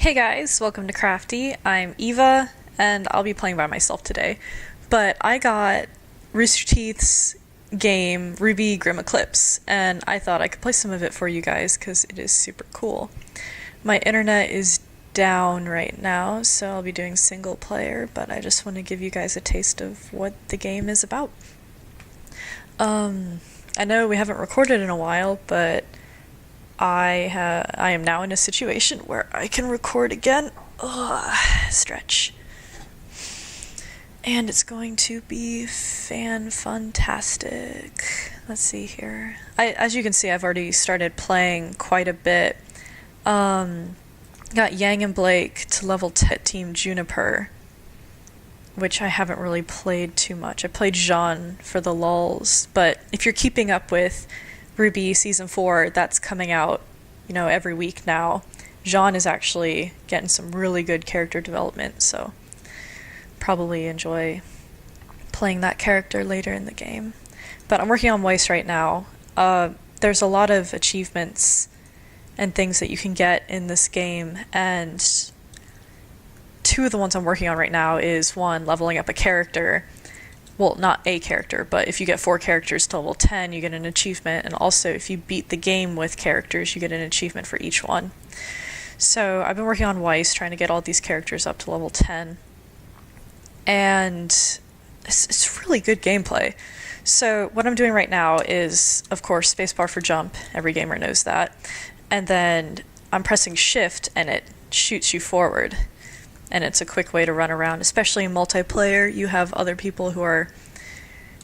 Hey guys, welcome to Crafty. I'm Eva, and I'll be playing by myself today. But I got Rooster Teeth's game Ruby Grim Eclipse, and I thought I could play some of it for you guys because it is super cool. My internet is down right now, so I'll be doing single player, but I just want to give you guys a taste of what the game is about. I know we haven't recorded in a while, but I am now in a situation where I can record again. Ugh, stretch. And it's going to be fantastic. Let's see here. As you can see, I've already started playing quite a bit. Got Yang and Blake to level Team Juniper, which I haven't really played too much. I played Jean for the lulz, but if you're keeping up with Ruby Season 4, that's coming out, every week now. Jean is actually getting some really good character development, so probably enjoy playing that character later in the game. But I'm working on Weiss right now. There's a lot of achievements and things that you can get in this game, and two of the ones I'm working on right now is one, leveling up a character. Well, not a character, but if you get 4 characters to level 10, you get an achievement, and also if you beat the game with characters, you get an achievement for each one. So I've been working on Weiss, trying to get all these characters up to level 10, and it's really good gameplay. So what I'm doing right now is, of course, spacebar for jump. Every gamer knows that. And then I'm pressing shift, and it shoots you forward. And it's a quick way to run around, especially in multiplayer. You have other people who are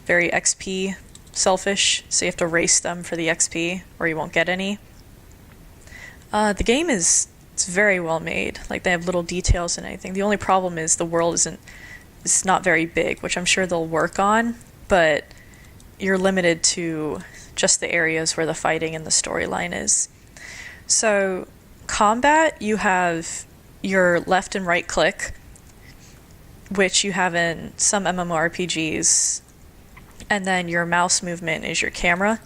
very XP selfish, so you have to race them for the XP, or you won't get any. The game it's very well made. Like, they have little details and anything. The only problem is the world it's not very big, which I'm sure they'll work on, but you're limited to just the areas where the fighting and the storyline is. So, combat, you have your left and right click, which you have in some MMORPGs, and then your mouse movement is your camera.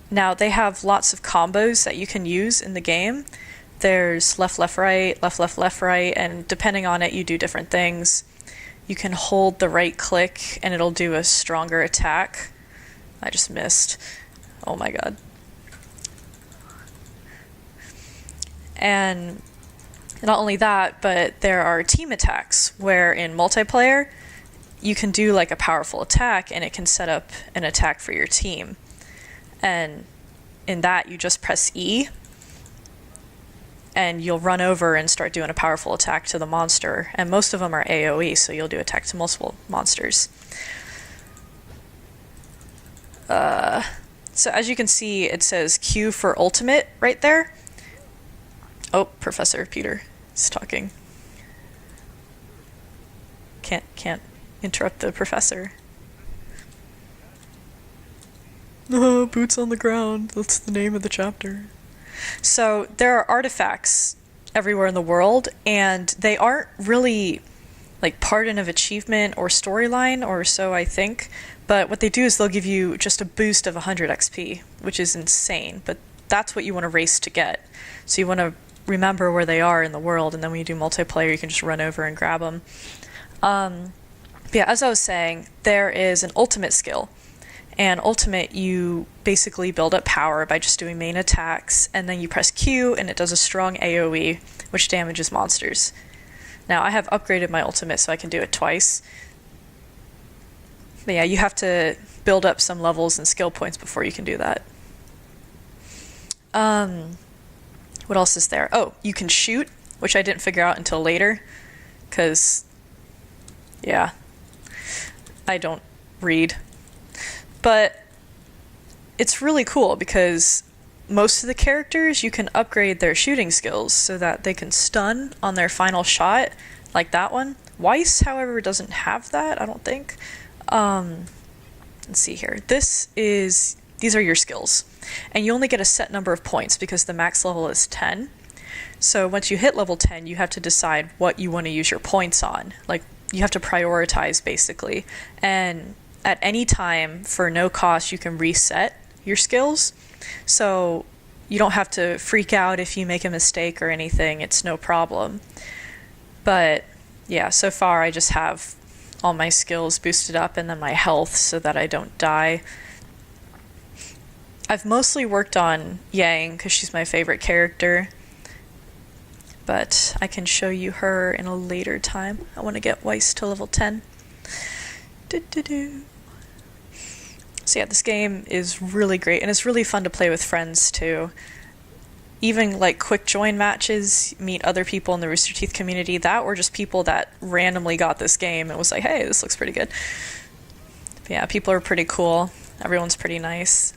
Now, they have lots of combos that you can use in the game. There's left, left, right, left, left, left, right, and depending on it, you do different things. You can hold the right click, and it'll do a stronger attack. I just missed. Oh my god. And not only that, but there are team attacks, where in multiplayer, you can do like a powerful attack, and it can set up an attack for your team. And in that, you just press E, and you'll run over and start doing a powerful attack to the monster. And most of them are AoE, so you'll do attack to multiple monsters. So as you can see, it says Q for ultimate right there. Oh, Professor Peter is talking. Can't interrupt the professor. Oh, boots on the ground. That's the name of the chapter. So there are artifacts everywhere in the world, and they aren't really like part of achievement or storyline, or so I think. But what they do is they'll give you just a boost of 100 XP, which is insane. But that's what you want to race to get. So you want to remember where they are in the world, and then when you do multiplayer, you can just run over and grab them. But yeah, as I was saying, there is an ultimate skill. And ultimate, you basically build up power by just doing main attacks, and then you press Q, and it does a strong AoE, which damages monsters. Now, I have upgraded my ultimate so I can do it twice. But yeah, you have to build up some levels and skill points before you can do that. What else is there? Oh, you can shoot, which I didn't figure out until later, because, yeah, I don't read. But it's really cool because most of the characters, you can upgrade their shooting skills so that they can stun on their final shot, like that one. Weiss, however, doesn't have that, I don't think. Let's see here. These are your skills. And you only get a set number of points because the max level is 10. So once you hit level 10, you have to decide what you want to use your points on. Like, you have to prioritize, basically. And at any time, for no cost, you can reset your skills. So you don't have to freak out if you make a mistake or anything. It's no problem. But yeah, so far I just have all my skills boosted up and then my health so that I don't die. I've mostly worked on Yang because she's my favorite character, but I can show you her in a later time. I want to get Weiss to level 10. So yeah, this game is really great, and it's really fun to play with friends too. Even like quick join matches, meet other people in the Rooster Teeth community, that were just people that randomly got this game and was like, hey, this looks pretty good. But yeah, people are pretty cool. Everyone's pretty nice.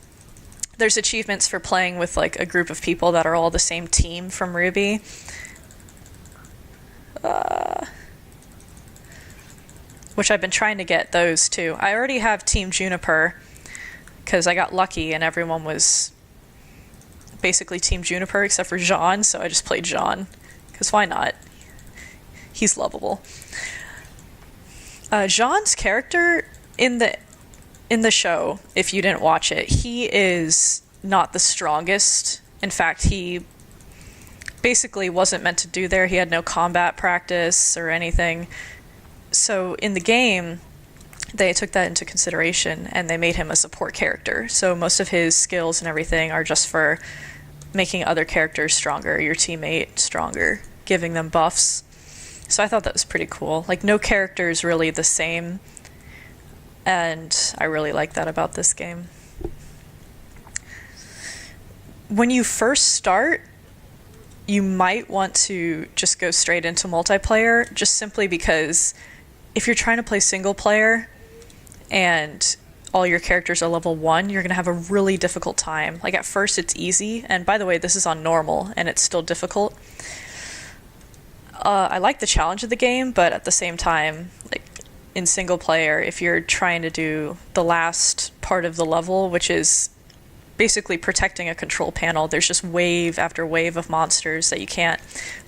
There's achievements for playing with like a group of people that are all the same team from RWBY. Which I've been trying to get those too. I already have Team Juniper because I got lucky and everyone was basically Team Juniper except for Jean, so I just played Jean because why not? He's lovable. Jean's character in the show, if you didn't watch it, he is not the strongest. In fact, he basically wasn't meant to do there. He had no combat practice or anything. So in the game, they took that into consideration and they made him a support character. So most of his skills and everything are just for making other characters stronger, your teammate stronger, giving them buffs. So I thought that was pretty cool. Like, no character is really the same, and I really like that about this game. When you first start, you might want to just go straight into multiplayer, just simply because if you're trying to play single player and all your characters are level 1, you're going to have a really difficult time. Like, at first it's easy, and by the way, this is on normal, and it's still difficult. I like the challenge of the game, but at the same time, like, in single player, if you're trying to do the last part of the level, which is basically protecting a control panel, there's just wave after wave of monsters that you can't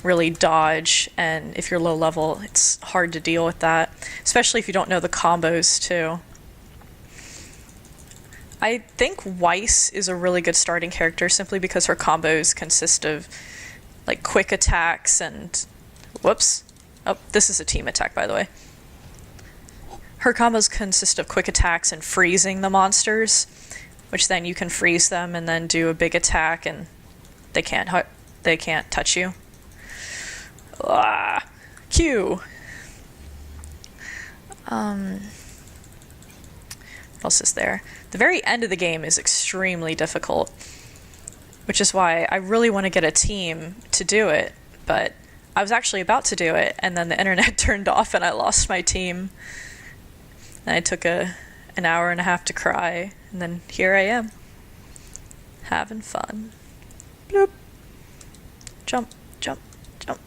really dodge, and if you're low level, it's hard to deal with that, especially if you don't know the combos too. I think Weiss is a really good starting character simply because her combos consist of like quick attacks and whoops. Oh, this is a team attack, by the way. Her combos consist of quick attacks and freezing the monsters, which then you can freeze them and then do a big attack and they can't touch you. Q. What else is there? The very end of the game is extremely difficult, which is why I really want to get a team to do it, but I was actually about to do it, and then the internet turned off and I lost my team. And I took an hour and a half to cry, and then here I am, having fun. Bloop. Jump, jump, jump.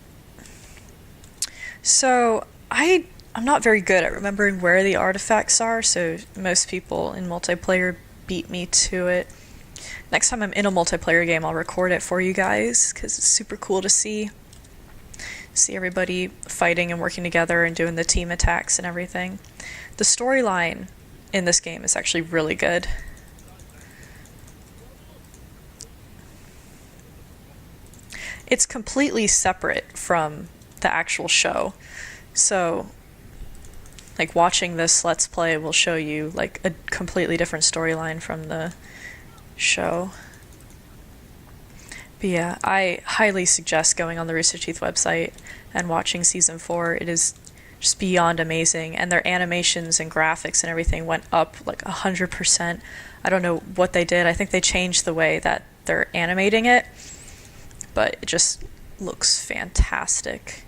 So, I'm not very good at remembering where the artifacts are, so most people in multiplayer beat me to it. Next time I'm in a multiplayer game, I'll record it for you guys, because it's super cool to see everybody fighting and working together and doing the team attacks and everything. The storyline in this game is actually really good. It's completely separate from the actual show. So, like, watching this Let's Play will show you, like, a completely different storyline from the show. But yeah, I highly suggest going on the Rooster Teeth website and watching Season 4. It is just beyond amazing, and their animations and graphics and everything went up like 100%. I don't know what they did. I think they changed the way that they're animating it, but it just looks fantastic.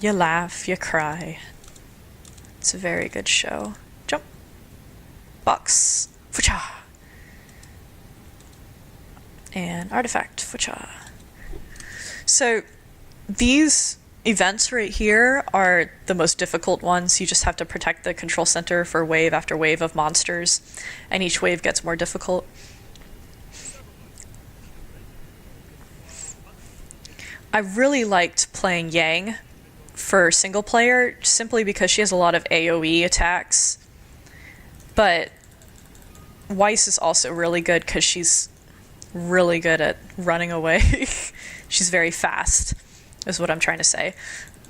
You laugh, you cry. It's a very good show. Jump. Box. Fucha. And artifact. Fucha. So these events right here are the most difficult ones. You just have to protect the control center for wave after wave of monsters, and each wave gets more difficult. I really liked playing Yang for single player simply because she has a lot of AoE attacks, but Weiss is also really good because she's really good at running away. She's very fast, is what I'm trying to say.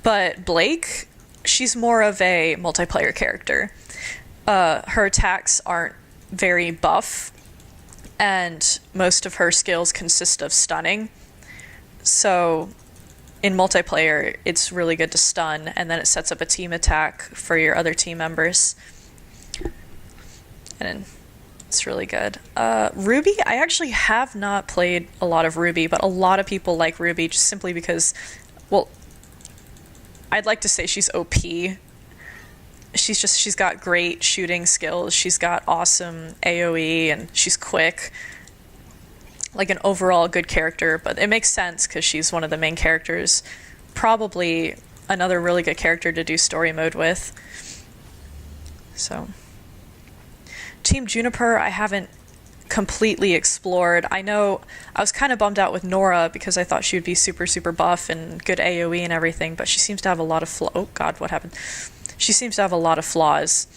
But Blake, she's more of a multiplayer character. Her attacks aren't very buff, and most of her skills consist of stunning. So in multiplayer, it's really good to stun, and then it sets up a team attack for your other team members. And it's really good. Ruby, I actually have not played a lot of Ruby, but a lot of people like Ruby just simply because, well, I'd like to say she's OP. She's got great shooting skills. She's got awesome AoE, and she's quick. Like an overall good character, but it makes sense because she's one of the main characters. Probably another really good character to do story mode with. So, Team Juniper, I haven't completely explored. I know I was kind of bummed out with Nora because I thought she would be super, super buff and good AoE and everything, but she seems to have a lot of oh god, what happened? She seems to have a lot of flaws.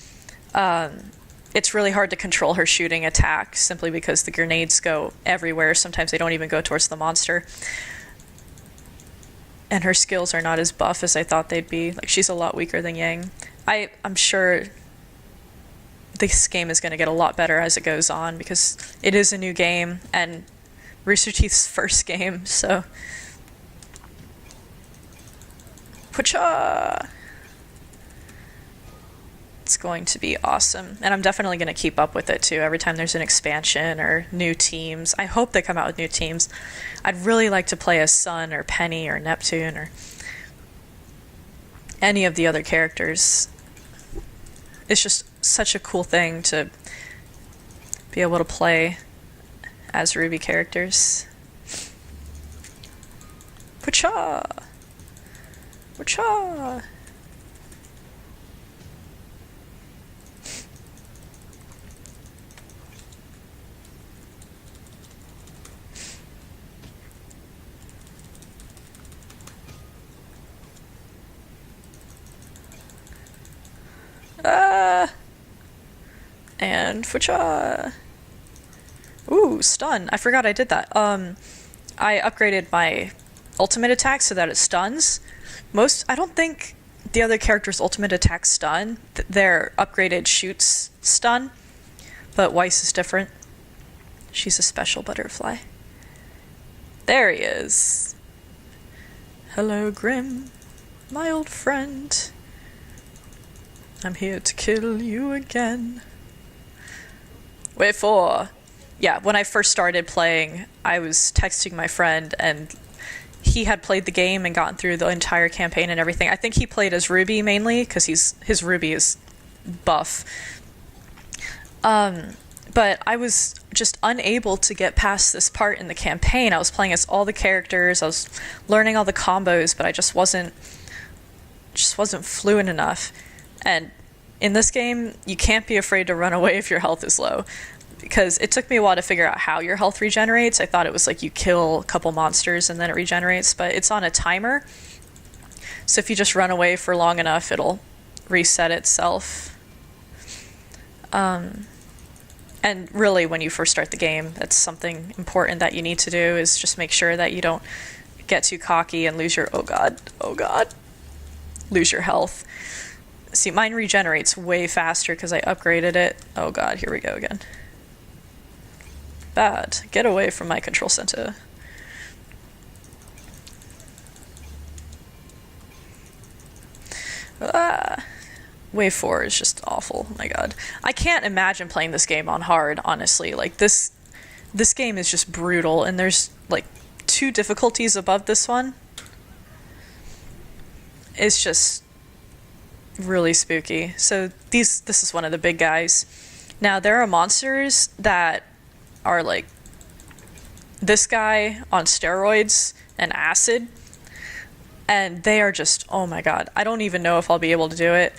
It's really hard to control her shooting attack simply because the grenades go everywhere. Sometimes they don't even go towards the monster. And her skills are not as buff as I thought they'd be. Like, she's a lot weaker than Yang. I'm sure this game is going to get a lot better as it goes on because it is a new game and Rooster Teeth's first game, so... Poocha! It's going to be awesome, and I'm definitely going to keep up with it too every time there's an expansion or new teams. I hope they come out with new teams. I'd really like to play as Sun or Penny or Neptune or any of the other characters. It's just such a cool thing to be able to play as Ruby characters. Poocha! Poocha! And Fucha. Ooh, stun. I forgot I did that. I upgraded my ultimate attack so that it stuns. I don't think the other characters' ultimate attacks stun. Their upgraded shoots stun. But Weiss is different. She's a special butterfly. There he is. Hello, Grim, my old friend. I'm here to kill you again. Wait for... Yeah, when I first started playing, I was texting my friend, and he had played the game and gotten through the entire campaign and everything. I think he played as Ruby mainly, because his Ruby is buff. But I was just unable to get past this part in the campaign. I was playing as all the characters, I was learning all the combos, but I just wasn't fluent enough. And in this game, you can't be afraid to run away if your health is low, because it took me a while to figure out how your health regenerates. I thought it was like you kill a couple monsters and then it regenerates, but it's on a timer. So if you just run away for long enough, it'll reset itself. And really, when you first start the game, that's something important that you need to do, is just make sure that you don't get too cocky and lose your... oh god, lose your health. See, mine regenerates way faster because I upgraded it. Oh god, here we go again. Bad. Get away from my control center. Wave 4 is just awful. Oh my god. I can't imagine playing this game on hard, honestly. Like, this game is just brutal, and there's, like, 2 difficulties above this one. It's just really spooky. So this is one of the big guys. Now, there are monsters that are like this guy on steroids and acid, and they are just, oh my god, I don't even know if I'll be able to do it.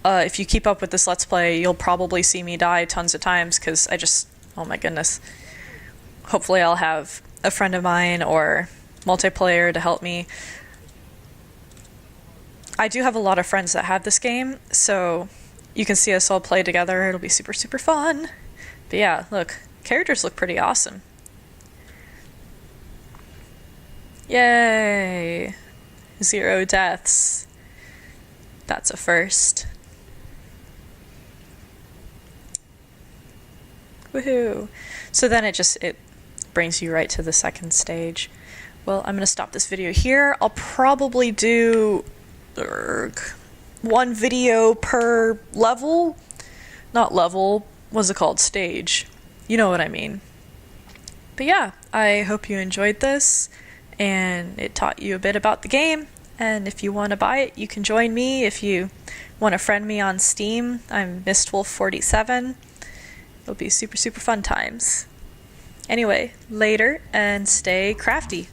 If you keep up with this Let's Play, you'll probably see me die tons of times, because oh my goodness. Hopefully I'll have a friend of mine or multiplayer to help me. I do have a lot of friends that have this game, so you can see us all play together. It'll be super, super fun. But yeah, look, characters look pretty awesome. Yay! 0 deaths. That's a first. Woohoo! So then it brings you right to the second stage. Well, I'm going to stop this video here. I'll probably do one video per level. Not level, what's it called? Stage. You know what I mean. But yeah, I hope you enjoyed this and it taught you a bit about the game. And if you want to buy it, you can join me. If you want to friend me on Steam, I'm Mistwolf47. It'll be super, super fun times. Anyway, later and stay crafty.